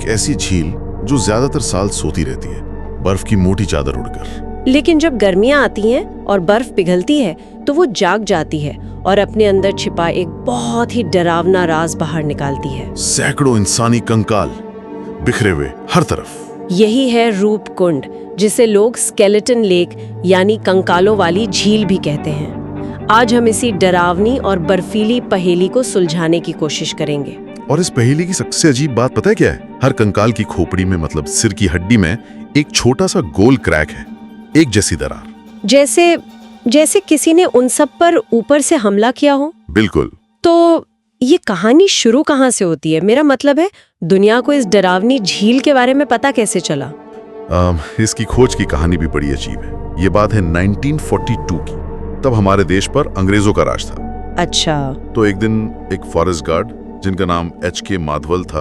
एक ऐसी झील जो ज्यादातर साल सोती रहती है, बर्फ की मोटी चादर उड़कर। लेकिन जब गर्मियां आती हैं और बर्फ पिघलती है तो वो जाग जाती है और अपने अंदर छिपा एक बहुत ही डरावना राज बाहर निकालती है। सैकड़ों इंसानी कंकाल बिखरे हुए हर तरफ। यही है रूप कुंड, जिसे लोग स्केलेटन लेक यानी कंकालों वाली झील भी कहते हैं। आज हम इसी डरावनी और बर्फीली पहेली को सुलझाने की कोशिश करेंगे। और इस पहेली की सबसे अजीब बात पता है क्या है? हर कंकाल की खोपड़ी में, मतलब सिर की हड्डी में, एक छोटा सा गोल क्रैक है, एक जैसी दरार। जैसे किसी ने उन सब पर ऊपर से हमला किया हो। बिल्कुल। तो ये कहानी शुरू कहाँ से होती है? मेरा मतलब है, दुनिया को इस डरावनी झील के बारे में पता कैसे चला? इसकी खोज की कहानी भी बड़ी अजीब है। ये बात है 1942 की। तब हमारे देश पर अंग्रेजों का राज था। अच्छा। तो एक दिन एक फॉरेस्ट गार्ड जिनका नाम H.K. माधवल था,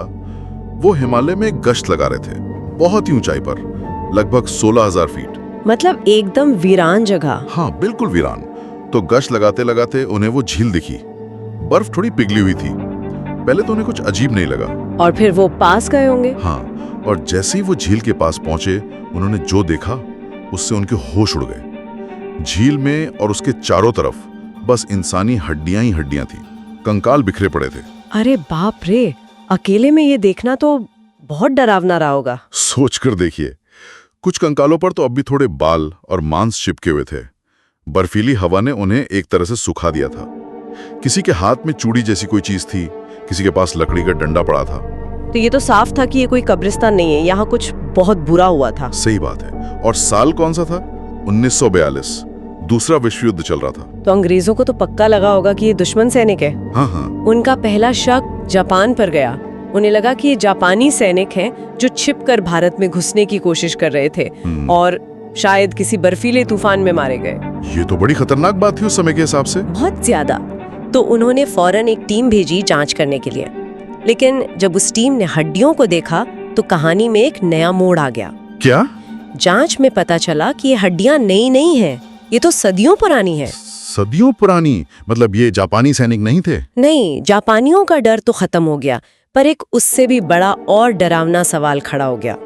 वो हिमालय में गश्त लगा रहे थे, बहुत ही ऊंचाई पर, लगभग 16,000 फीट। मतलब एकदम वीरान जगह। हाँ, बिल्कुल वीरान। तो गश्त लगाते लगाते उन्हें वो झील दिखी। बर्फ थोड़ी पिघली हुई थी। पहले तो उन्हें कुछ अजीब नहीं लगा। और फिर वो पास गए होंगे। हाँ, और जैसे ही वो झील के पास पहुंचे, उन्होंने जो देखा उससे उनके होश उड़ गए। झील में और उसके चारों तरफ बस इंसानी हड्डियां ही हड्डियां थी। कंकाल बिखरे पड़े थे। अरे बाप रे, अकेले में ये देखना तो बहुत डरावना रहा होगा। सोचकर देखिए, कुछ कंकालों पर तो अब भी थोड़े बाल और मांस चिपके हुए थे। बर्फीली हवा ने उन्हें एक तरह से सुखा दिया था। किसी के हाथ में चूड़ी जैसी कोई चीज थी, किसी के पास लकड़ी का डंडा पड़ा था। तो ये तो साफ था कि ये कोई कब्रिस्तान नहीं है, यहाँ कुछ बहुत बुरा हुआ था। सही बात है। और साल कौन सा था? 1942। दूसरा विश्व युद्ध चल रहा था। तो अंग्रेजों को तो पक्का लगा होगा कि ये दुश्मन सैनिक है। हाँ हाँ। उनका पहला शक जापान पर गया। उन्हें लगा कि ये जापानी सैनिक हैं जो छिपकर भारत में घुसने की कोशिश कर रहे थे और शायद किसी बर्फीले तूफान में मारे गए। ये तो बड़ी खतरनाक बात थी उस समय के हिसाब से। बहुत ज्यादा। तो उन्होंने फौरन एक टीम भेजी जांच करने के लिए। लेकिन जब उस टीम ने हड्डियों को देखा तो कहानी में एक नया मोड़ आ गया। क्या? जांच में पता चला कि ये हड्डियां नई नहीं हैं, ये तो सदियों पुरानी है। सदियों पुरानी? मतलब ये जापानी सैनिक नहीं थे? नहीं, जापानियों का डर तो खत्म हो गया, पर एक उससे भी बड़ा और डरावना सवाल खड़ा हो गया।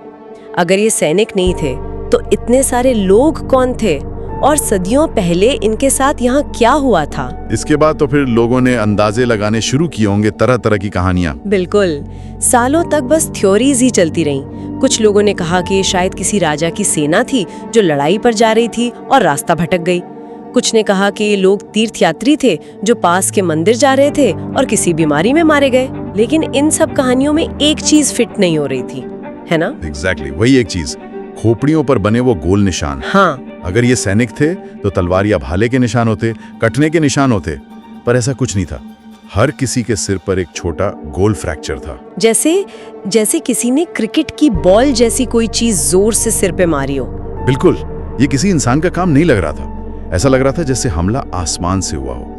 अगर ये सैनिक नहीं थे तो इतने सारे लोग कौन थे और सदियों पहले इनके साथ यहाँ क्या हुआ था? इसके बाद तो फिर लोगों ने अंदाजे लगाने शुरू किए होंगे, तरह तरह की कहानियां। बिल्कुल। सालों तक बस थ्योरीज ही चलती रहीं। कुछ लोगों ने कहा कि ये शायद किसी राजा की सेना थी जो लड़ाई पर जा रही थी और रास्ता भटक गई। कुछ ने कहा कि ये लोग तीर्थयात्री थे जो पास के मंदिर जा रहे थे और किसी बीमारी में मारे गए। लेकिन इन सब कहानियों में एक चीज फिट नहीं हो रही थी, है ना? एग्जैक्टली, वही एक चीज, खोपड़ियों पर बने वो गोल निशान। हाँ। अगर ये सैनिक थे तो तलवार या भाले के निशान होते, कटने के निशान होते, पर ऐसा कुछ नहीं था। हर किसी के सिर पर एक छोटा गोल फ्रैक्चर था। जैसे किसी ने क्रिकेट की बॉल जैसी कोई चीज जोर से सिर पे मारी हो। बिल्कुल। ये किसी इंसान का काम नहीं लग रहा था। ऐसा लग रहा था जैसे हमला आसमान से हुआ हो।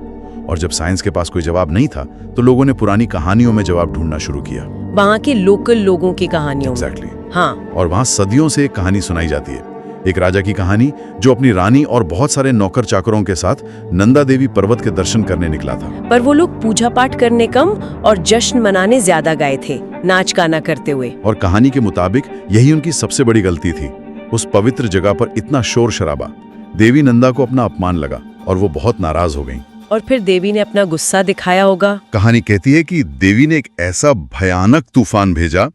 और जब साइंस के पास कोई जवाब नहीं था तो लोगों ने पुरानी कहानियों में जवाब ढूंढना शुरू किया। वहाँ के लोकल लोगों की कहानियों Exactly. हाँ। और वहाँ सदियों से एक कहानी सुनाई जाती है। एक राजा की कहानी जो अपनी रानी और बहुत सारे नौकर चाकरों के साथ नंदा देवी पर्वत के दर्शन करने निकला था। पर वो लोग पूजा पाठ करने कम और जश्न मनाने ज्यादा गए थे, नाच गाना करते हुए। और कहानी के मुताबिक यही उनकी सबसे बड़ी गलती थी। उस पवित्र जगह पर इतना शोर शराबा। देवी नंदा को अपना अपमान लगा और वो बहुत नाराज हो गईं। और फिर देवी ने अपना गुस्सा दिखाया होगा। कहानी कहती है कि देवी ने एक ऐसा भयानक तूफान भेजा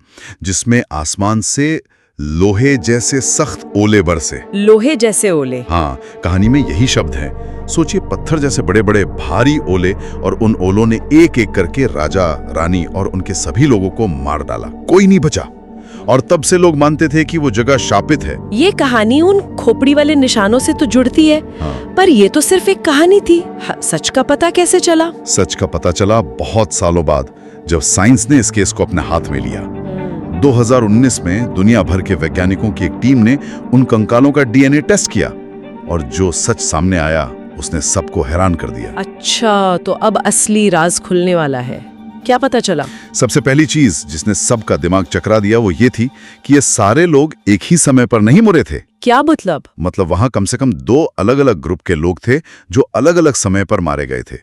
जिसमें आसमान से लोहे जैसे सख्त ओले बरसे। लोहे जैसे ओले? हाँ, कहानी में यही शब्द है। सोचिए, पत्थर जैसे बड़े बड़े भारी ओले, और उन ओलों ने एक एक करके राजा, रानी और उनके सभी लोगों को मार डाला। कोई नहीं बचा। और तब से लोग मानते थे कि वो जगह शापित है। ये कहानी उन खोपड़ी वाले निशानों से तो जुड़ती है। हाँ। पर ये तो सिर्फ एक कहानी थी। सच का पता कैसे चला? सच का पता चला बहुत सालों बाद, जब साइंस ने इस केस को अपने हाथ में लिया। 2019 में दुनिया भर के वैज्ञानिकों की एक टीम ने उन कंकालों का डीएनए टेस्ट किया और जो सच सामने आया उसने सबको हैरान कर दिया। अच्छा, तो अब असली राज खुलने वाला है। क्या पता चला? सबसे पहली चीज जिसने सबका दिमाग चकरा दिया वो ये थी कि ये सारे लोग एक ही समय पर नहीं मरे थे। क्या मतलब? मतलब वहां कम से कम 2 अलग-अलग ग्रुप के लोग थे जो अलग-अलग समय पर मारे गए थे।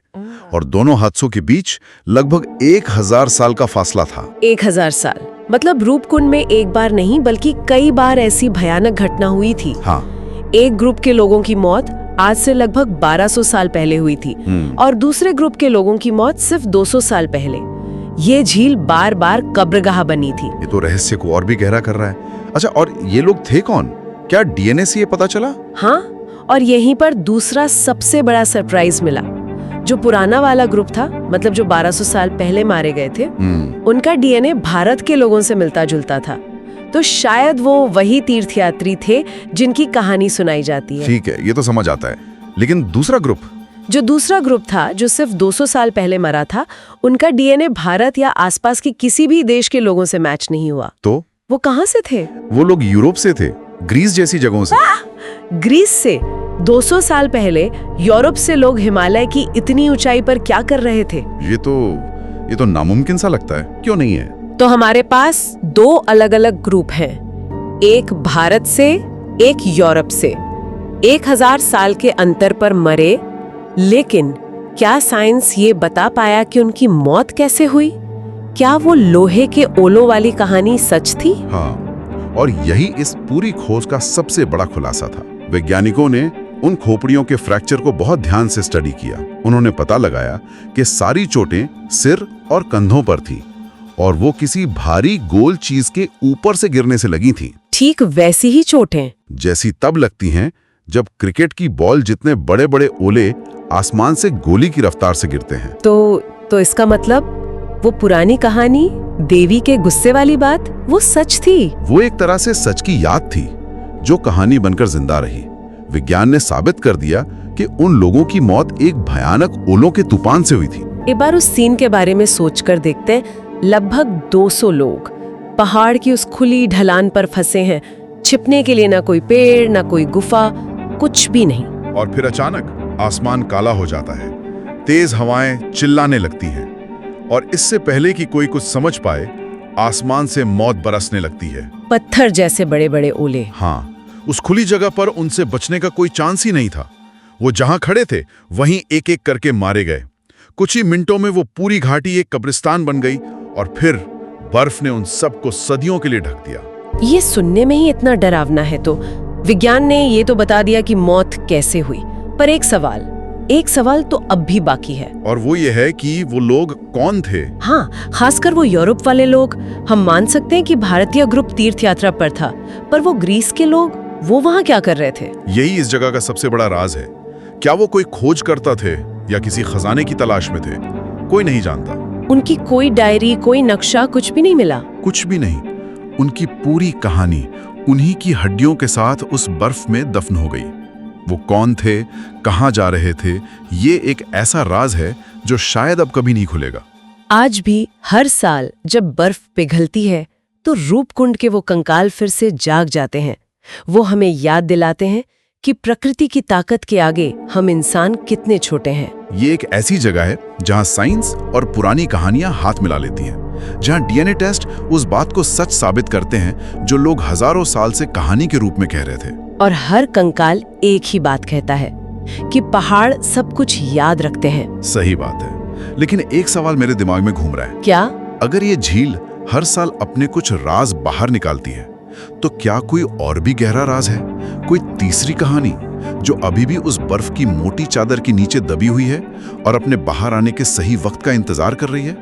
और दोनों हादसों के बीच लगभग 1000 साल का फासला था। 1000 साल? मतलब रूपकुंड में एक बार नहीं बल्कि कई बार ऐसी भयानक घटना हुई थी। हाँ। एक ग्रुप के लोगों की मौत आज से लगभग 1200 साल पहले हुई थी और दूसरे ग्रुप के लोगों की मौत सिर्फ 200 साल पहले। ये झील बार बार कब्रगाह बनी थी। ये तो रहस्य को और भी गहरा कर रहा है। अच्छा, और ये लोग थे कौन? क्या डीएनए से ये पता चला? हाँ, और यहीं पर दूसरा सबसे बड़ा सरप्राइज मिला। जो पुराना वाला ग्रुप था, मतलब जो 1200 साल पहले मारे गए थे, उनका डीएनए भारत के लोगों से मिलता जुलता था। तो शायद वो वही तीर्थयात्री थे जिनकी कहानी सुनाई जाती है। ठीक है, ये तो समझ आता है। लेकिन दूसरा ग्रुप? जो दूसरा ग्रुप था, जो सिर्फ 200 साल पहले मरा था, उनका डीएनए भारत या आसपास के किसी भी देश के लोगों से मैच नहीं हुआ। तो वो कहाँ से थे? वो लोग यूरोप से थे, ग्रीस जैसी जगहों से। ग्रीस से? 200 साल पहले यूरोप से लोग हिमालय की इतनी ऊंचाई पर क्या कर रहे थे? ये तो नामुमकिन सा लगता है। क्यों नहीं है? तो हमारे पास 2 अलग-अलग ग्रुप हैं। एक भारत से, एक यूरोप से। 1000 साल के अंतर पर मरे, लेकिन क्या साइंस ये बता पाया कि उनकी मौत कैसे हुई? क्या वो लोहे के ओलों वाली कहानी सच थी? हाँ, और यही इस पूरी खोज का सबसे बड़ा खुलासा था। वैज्ञानिकों ने उन खोपड़ियों के फ्रैक्चर को बहुत ध्यान से स्टडी किया। उन्होंने पता लगाया कि सारी चोटें सिर और कंधों पर थीं और वो किसी भारी गोल चीज के ऊपर से गिरने से लगी थीं। ठीक वैसी ही चोटें जैसी तब लगती हैं जब क्रिकेट की बॉल जितने बड़े बड़े ओले आसमान से गोली की रफ्तार से गिरते हैं। तो इसका मतलब वो पुरानी कहानी, देवी के गुस्से वाली बात, वो सच थी। वो एक तरह से सच की याद थी जो कहानी बनकर जिंदा रही। विज्ञान ने साबित कर दिया कि उन लोगों की मौत एक भयानक ओलों के तूफान से हुई थी। एक बार उस सीन के बारे में सोचकर देखते हैं। लगभग 200 लोग पहाड़ की उस खुली ढलान पर फंसे हैं। छिपने के लिए ना कोई पेड़, ना कोई गुफा, कुछ भी नहीं। और फिर अचानक आसमान काला हो जाता है, तेज हवाएं चिल्लाने लगती हैं और इससे पहले कि कोई कुछ समझ पाए, आसमान से मौत बरसने लगती है। पत्थर जैसे बड़े बड़े ओले। हाँ, उस खुली जगह पर उनसे बचने का कोई चांस ही नहीं था। वो जहां खड़े थे वहीं एक एक करके मारे गए। कुछ ही मिनटों में वो पूरी घाटी एक कब्रिस्तान बन गई और फिर बर्फ ने उन सबको सदियों के लिए ढक दिया। ये सुनने में ही इतना डरावना है। तो विज्ञान ने ये तो बता दिया कि मौत कैसे हुई, पर एक सवाल तो अब भी बाकी है। और वो ये है कि वो लोग कौन थे? हाँ, खासकर वो यूरोप वाले लोग। हम मान सकते हैं कि भारतीय ग्रुप तीर्थ यात्रा पर था, पर वो ग्रीस के लोग, वो वहाँ क्या कर रहे थे? यही इस जगह का सबसे बड़ा राज है। क्या वो कोई खोज करता थे या किसी खजाने की तलाश में थे? कोई नहीं जानता। उनकी कोई डायरी, कोई नक्शा, कुछ भी नहीं मिला। कुछ भी नहीं। उनकी पूरी कहानी उन्हीं की हड्डियों के साथ उस बर्फ में दफन हो गई। वो कौन थे, कहाँ जा रहे थे, ये एक ऐसा राज है जो शायद अब कभी नहीं खुलेगा। आज भी हर साल जब बर्फ पिघलती है तो रूपकुंड के वो कंकाल फिर से जाग जाते हैं। वो हमें याद दिलाते हैं कि प्रकृति की ताकत के आगे हम इंसान कितने छोटे हैं। ये एक ऐसी जगह है जहां साइंस और पुरानी कहानियां हाथ मिला लेती हैं, जहां डीएनए टेस्ट उस बात को सच साबित करते हैं जो लोग हजारों साल से कहानी के रूप में कह रहे थे। और हर कंकाल एक ही बात कहता है कि पहाड़ सब कुछ याद रखते हैं। सही बात है, लेकिन एक सवाल मेरे दिमाग में घूम रहा है। क्या? अगर ये झील हर साल अपने कुछ राज बाहर निकालती है, तो क्या कोई और भी गहरा राज है, कोई तीसरी कहानी जो अभी भी उस बर्फ की मोटी चादर के नीचे दबी हुई है और अपने बाहर आने के सही वक्त का इंतजार कर रही है?